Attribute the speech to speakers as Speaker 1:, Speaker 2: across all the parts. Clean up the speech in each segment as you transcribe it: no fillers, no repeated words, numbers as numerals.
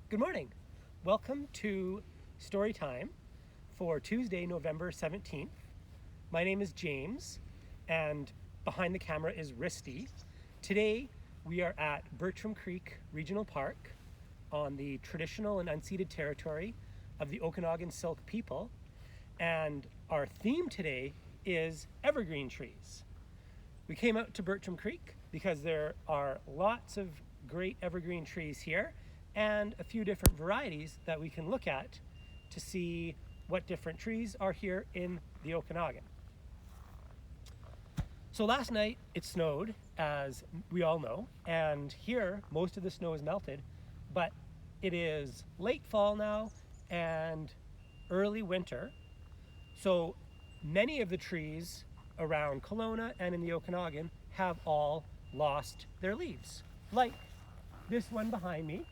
Speaker 1: Good morning. Welcome to Story Time for Tuesday, November 17th. My name is James, and behind the camera is Risty. Today, we are at Bertram Creek Regional Park on the traditional and unceded territory of the Okanagan Silk people, and our theme today is evergreen trees. We came out to Bertram Creek because there are lots of great evergreen trees here and a few different varieties that we can look at to see what different trees are here in the Okanagan. So last night it snowed, as we all know, and here most of the snow is melted, but it is late fall now and early winter. So many of the trees around Kelowna and in the Okanagan have all lost their leaves. Like this one behind me,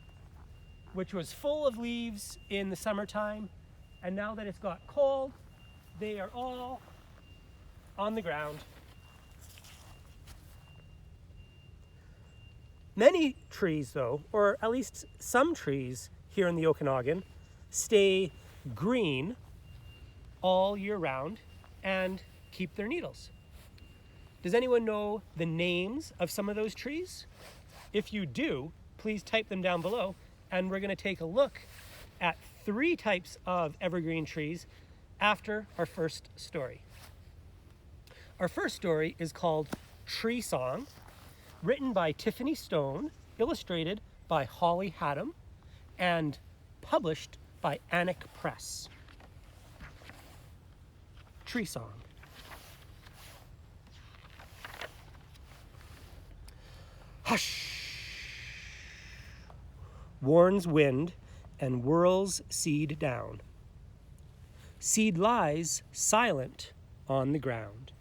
Speaker 1: which was full of leaves in the summertime, and now that it's got cold, they are all on the ground. Many trees though, or at least some trees here in the Okanagan, stay green all year round and keep their needles. Does anyone know the names of some of those trees? If you do, please type them down below, and we're going to take a look at 3 types of evergreen trees after our first story. Our first story is called Tree Song, written by Tiffany Stone, illustrated by Holly Haddam, and published by Anik Press. Tree Song. Hush! Warns wind and whirls seed down. Seed lies silent on the ground.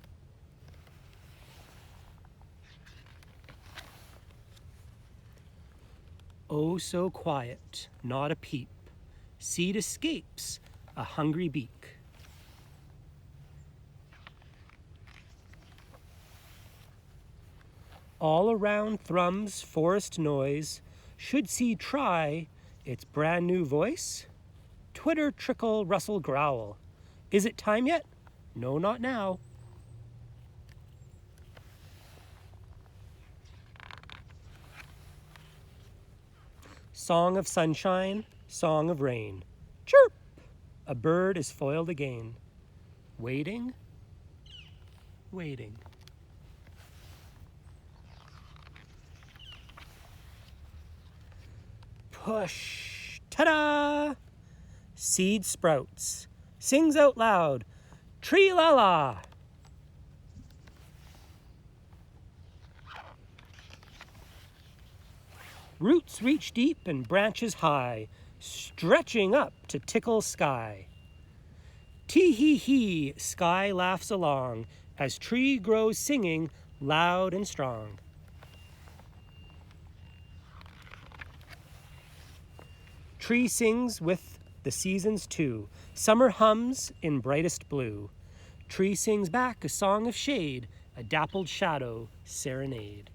Speaker 1: Oh, so quiet, not a peep. Seed escapes a hungry beak. All around thrums forest noise. Should seed try its brand new voice? Twitter, trickle, rustle, growl. Is it time yet? No, not now. Song of sunshine, song of rain. Chirp! A bird is foiled again. Waiting, waiting. Push! Ta-da! Seed sprouts. Sings out loud. Tree-la-la! Roots reach deep and branches high, stretching up to tickle sky. Tee-hee-hee, sky laughs along as tree grows singing loud and strong. Tree sings with the seasons too. Summer hums in brightest blue. Tree sings back a song of shade, a dappled shadow serenade.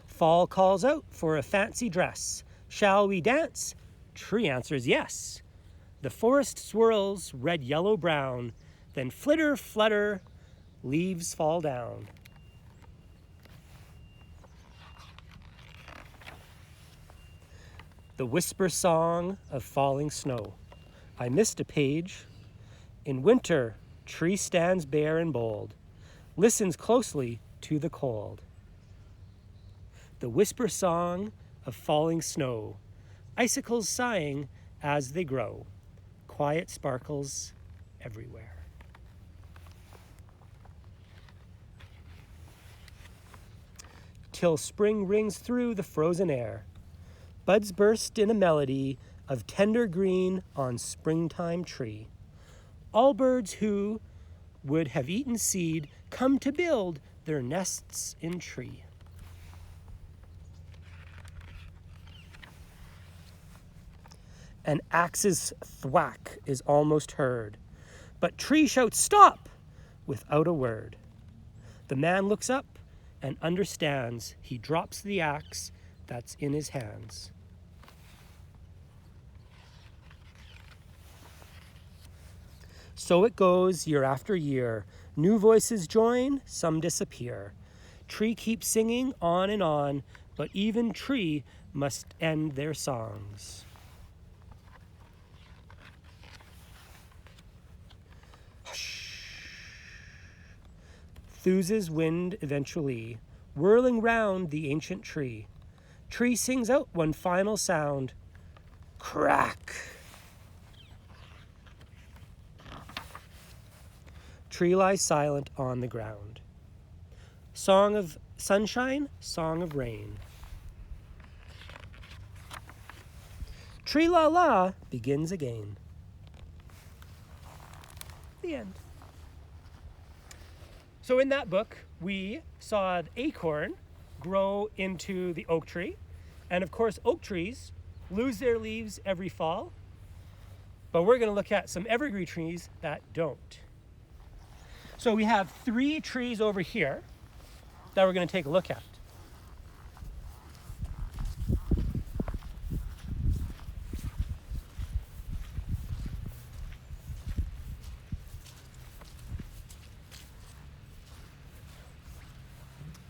Speaker 1: Fall calls out for a fancy dress. Shall we dance? Tree answers yes. The forest swirls red, yellow, brown. Then flitter, flutter, leaves fall down. The whisper song of falling snow. I missed a page. In winter, tree stands bare and bold, listens closely to the cold. The whisper song of falling snow, icicles sighing as they grow, quiet sparkles everywhere. Till spring rings through the frozen air. Buds burst in a melody of tender green on springtime tree. All birds who would have eaten seed come to build their nests in tree. An axe's thwack is almost heard, but tree shouts stop without a word. The man looks up and understands he drops the axe that's in his hands. So it goes year after year. New voices join, some disappear. Tree keeps singing on and on, but even tree must end their songs. Thuse's wind eventually, whirling round the ancient tree. Tree sings out one final sound. Crack! Tree lies silent on the ground. Song of sunshine, song of rain. Tree la la begins again. The end. So in that book, we saw the acorn grow into the oak tree. And of course, oak trees lose their leaves every fall. But we're going to look at some evergreen trees that don't. So we have 3 trees over here that we're going to take a look at.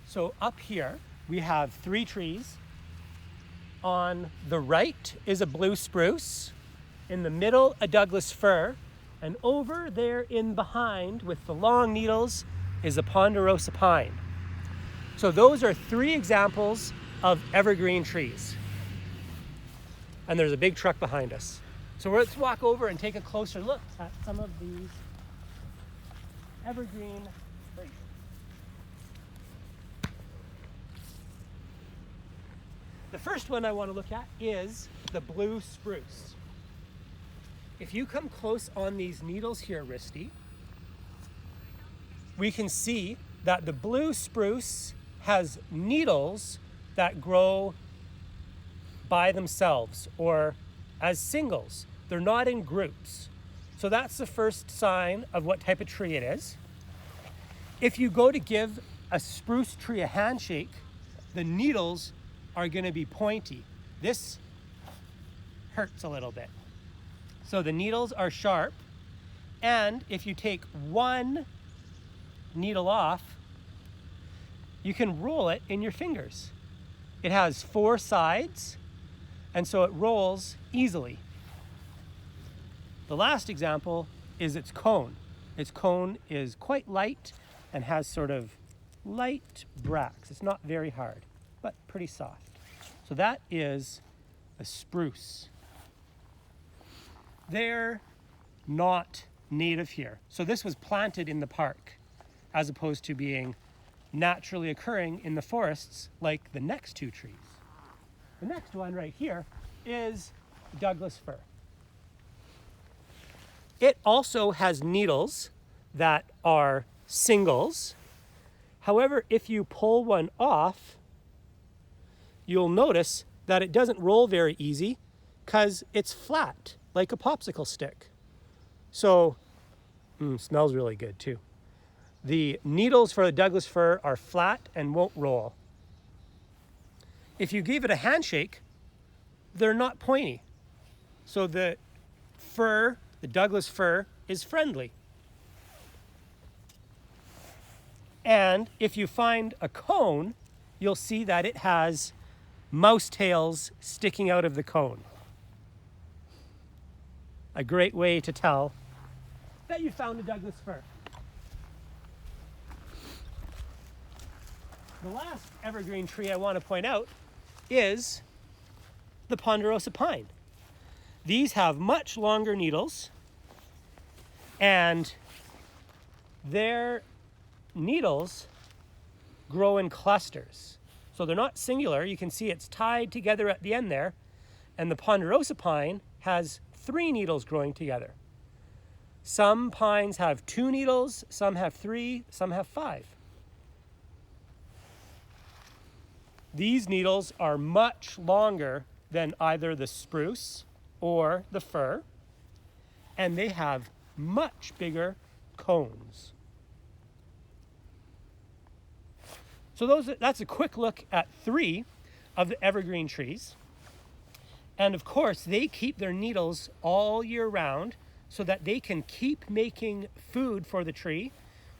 Speaker 1: So up here, we have 3 trees. On the right is a blue spruce. In the middle, a Douglas fir. And over there in behind, with the long needles, is a ponderosa pine. So those are 3 examples of evergreen trees. And there's a big truck behind us. So let's walk over and take a closer look at some of these evergreen trees. The first one I want to look at is the blue spruce. If you come close on these needles here, Risty, we can see that the blue spruce has needles that grow by themselves or as singles. They're not in groups. So that's the first sign of what type of tree it is. If you go to give a spruce tree a handshake, the needles are going to be pointy. This hurts a little bit. So the needles are sharp, and if you take one needle off, you can roll it in your fingers. It has 4 sides, and so it rolls easily. The last example is its cone. Its cone is quite light and has sort of light bracts. It's not very hard, but pretty soft. So that is a spruce. They're not native here. So this was planted in the park as opposed to being naturally occurring in the forests like the next 2 trees. The next one right here is Douglas fir. It also has needles that are singles. However, if you pull one off, you'll notice that it doesn't roll very easy because it's flat, like a popsicle stick. So, smells really good too. The needles for the Douglas fir are flat and won't roll. If you give it a handshake, they're not pointy. So the Douglas fir, is friendly. And if you find a cone, you'll see that it has mouse tails sticking out of the cone. A great way to tell that you found a Douglas fir. The last evergreen tree I want to point out is the ponderosa pine. These have much longer needles, and their needles grow in clusters. So they're not singular. You can see it's tied together at the end there, and the ponderosa pine has 3 needles growing together. Some pines have 2 needles, some have 3, some have 5. These needles are much longer than either the spruce or the fir, and they have much bigger cones. So that's a quick look at 3 of the evergreen trees. And of course, they keep their needles all year round so that they can keep making food for the tree,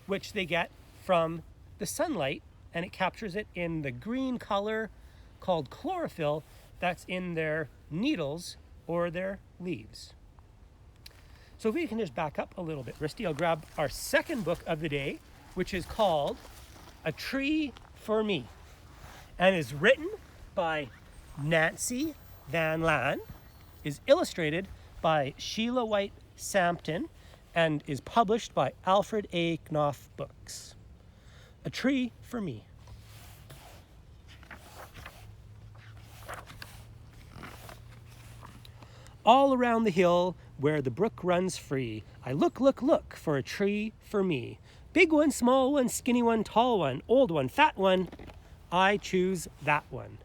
Speaker 1: which they get from the sunlight, and it captures it in the green color called chlorophyll that's in their needles or their leaves. So if we can just back up a little bit, Risty, I'll grab our second book of the day, which is called A Tree for Me, and is written by Nancy Van Lan, is illustrated by Sheila White Sampton, and is published by Alfred A. Knopf Books. A Tree for Me. All around the hill where the brook runs free, I look, look, look for a tree for me. Big one, small one, skinny one, tall one, old one, fat one, I choose that one.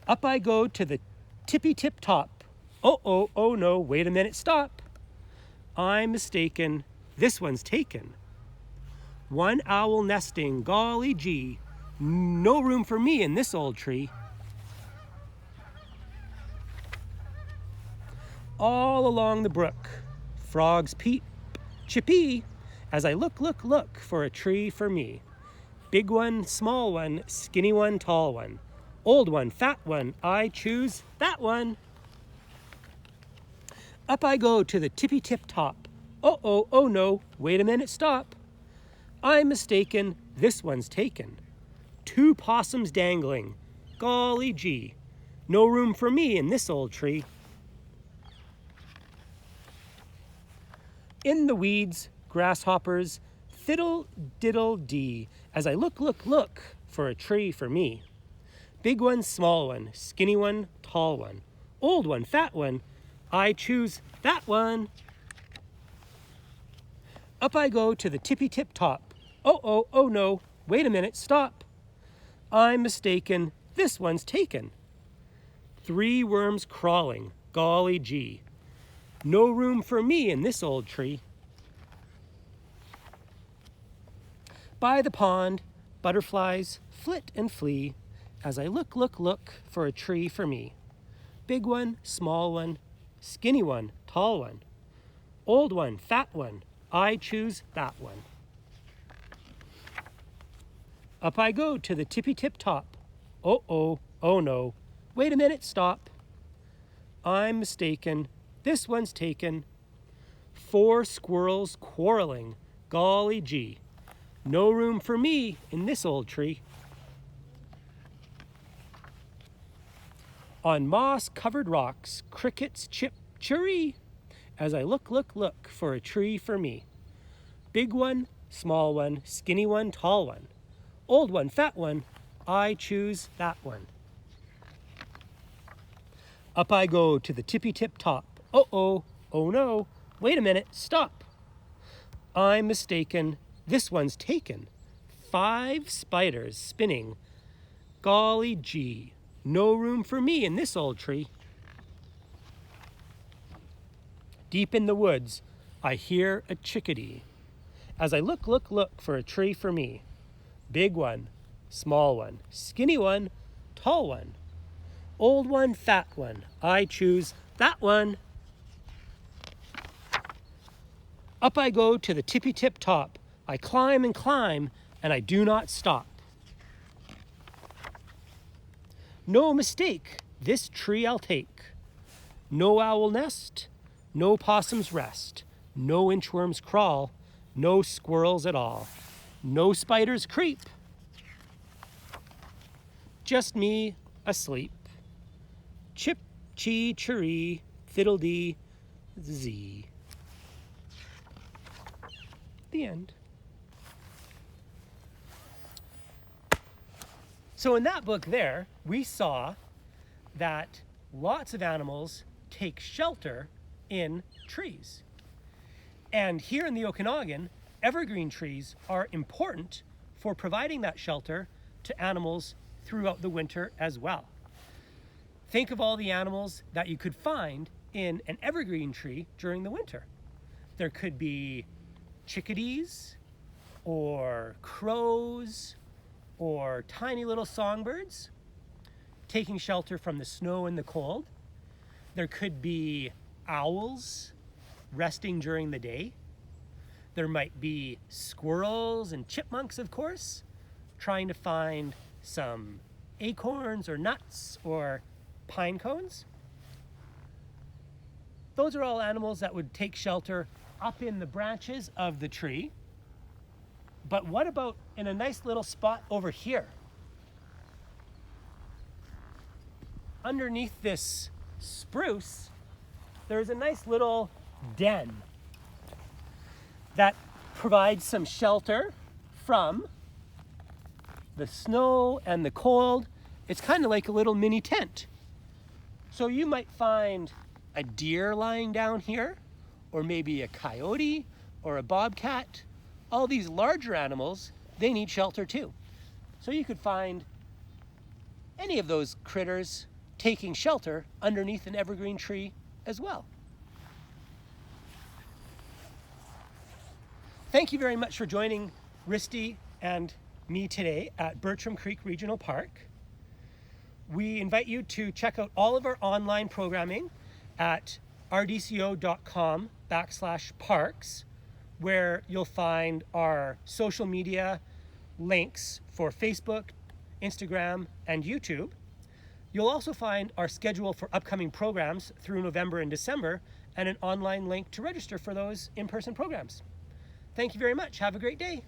Speaker 1: Up I go to the tippy-tip top. Oh, oh no, wait a minute, stop. I'm mistaken, this one's taken. One owl nesting, golly gee, no room for me in this old tree. All along the brook, frogs peep, chippy, as I look, look, look for a tree for me. Big one, small one, skinny one, tall one, old one, fat one, I choose that one. Up I go to the tippy-tip top. Oh no, wait a minute, stop. I'm mistaken, this one's taken. 2 possums dangling, golly gee, no room for me in this old tree. In the weeds, grasshoppers, fiddle-diddle-dee, as I look, look, look for a tree for me. Big one, small one, skinny one, tall one, old one, fat one, I choose that one. Up I go to the tippy-tip top. Oh no, wait a minute, stop. I'm mistaken, this one's taken. 3 worms crawling, golly gee. No room for me in this old tree. By the pond, butterflies flit and flee, as I look, look, look for a tree for me. Big one, small one, skinny one, tall one, old one, fat one, I choose that one. Up I go to the tippy-tip top. Oh no, wait a minute, stop. I'm mistaken, this one's taken. 4 squirrels quarreling, golly gee. No room for me in this old tree. On moss-covered rocks, crickets chip, chiree, as I look, look, look for a tree for me. Big one, small one, skinny one, tall one, old one, fat one, I choose that one. Up I go to the tippy-tip top. Oh no, wait a minute, stop. I'm mistaken, this one's taken. 5 spiders spinning, golly gee, no room for me in this old tree. Deep in the woods, I hear a chickadee, as I look, look, look for a tree for me. Big one, small one, skinny one, tall one, old one, fat one, I choose that one. Up I go to the tippy-tip top. I climb and climb, and I do not stop. No mistake, this tree I'll take. No owl nest, no possums rest, no inchworms crawl, no squirrels at all, no spiders creep. Just me asleep. Chip, chee, chiree, fiddle-dee, zee. The end. So in that book there, we saw that lots of animals take shelter in trees. And here in the Okanagan, evergreen trees are important for providing that shelter to animals throughout the winter as well. Think of all the animals that you could find in an evergreen tree during the winter. There could be chickadees, or crows or tiny little songbirds taking shelter from the snow and the cold. There could be owls resting during the day. There might be squirrels and chipmunks, of course, trying to find some acorns or nuts or pine cones. Those are all animals that would take shelter up in the branches of the tree. But what about in a nice little spot over here? Underneath this spruce, there's a nice little den that provides some shelter from the snow and the cold. It's kind of like a little mini tent. So you might find a deer lying down here, or maybe a coyote or a bobcat. All these larger animals, they need shelter too. So you could find any of those critters taking shelter underneath an evergreen tree as well. Thank you very much for joining Risty and me today at Bertram Creek Regional Park. We invite you to check out all of our online programming at rdco.com/parks, where you'll find our social media links for Facebook, Instagram, and YouTube. You'll also find our schedule for upcoming programs through November and December, and an online link to register for those in-person programs. Thank you very much. Have a great day.